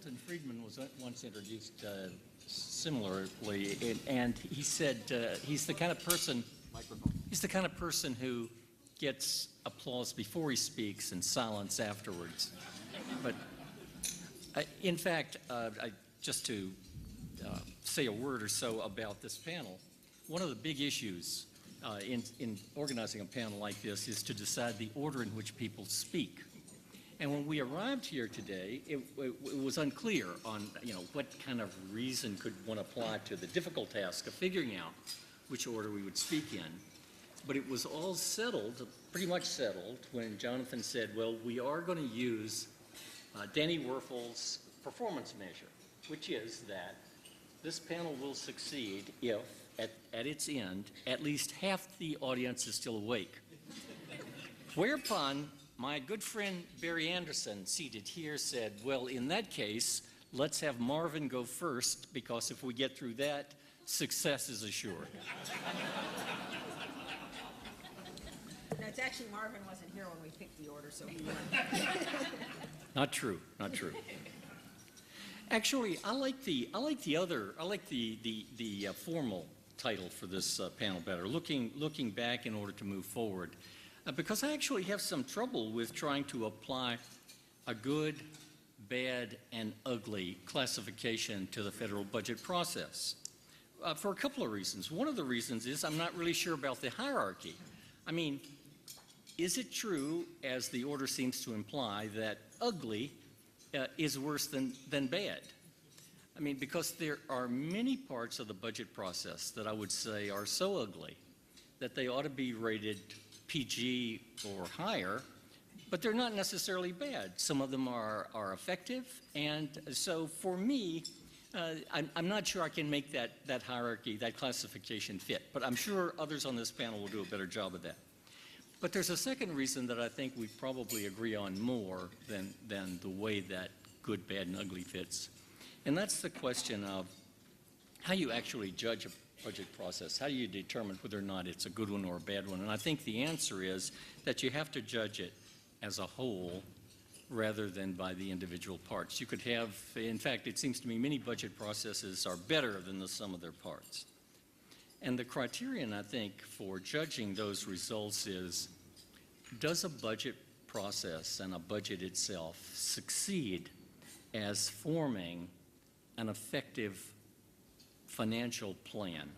Milton Friedman was once introduced similarly, and he said he's the kind of person. Microphone. He's the kind of person who gets applause before he speaks and silence afterwards. But in fact, just to say a word or so about this panel, one of the big issues in organizing a panel like this is to decide the order in which people speak. And when we arrived here today, it was unclear on what kind of reason could one apply to the difficult task of figuring out which order we would speak in. But it was all settled, pretty much settled, when Jonathan said, well, we are going to use Danny Werfel's performance measure, which is that this panel will succeed if, at its end, at least half the audience is still awake. Whereupon, my good friend Barry Anderson, seated here, said, well, in that case, let's have Marvin go first, because if we get through that, success is assured. No, it's actually Marvin wasn't here when we picked the order, so he won. Not true, not true. Actually, I like the formal title for this panel better, looking back in order to move forward, because I actually have some trouble with trying to apply a good, bad, and ugly classification to the federal budget process, for a couple of reasons. One of the reasons is I'm not really sure about the hierarchy. I mean, is it true, as the order seems to imply, that ugly is worse than bad? I mean, because there are many parts of the budget process that I would say are so ugly that they ought to be rated PG or higher, but they're not necessarily bad. Some of them are effective, and so for me, I'm not sure I can make that hierarchy, that classification fit, but I'm sure others on this panel will do a better job of that. But there's a second reason that I think we probably agree on more than the way that good, bad, and ugly fits. And that's the question of how you actually judge a budget process. How do you determine whether or not it's a good one or a bad one? And I think the answer is that you have to judge it as a whole rather than by the individual parts. You could have, in fact, it seems to me many budget processes are better than the sum of their parts. And the criterion, I think, for judging those results is, does a budget process and a budget itself succeed as forming an effective financial plan?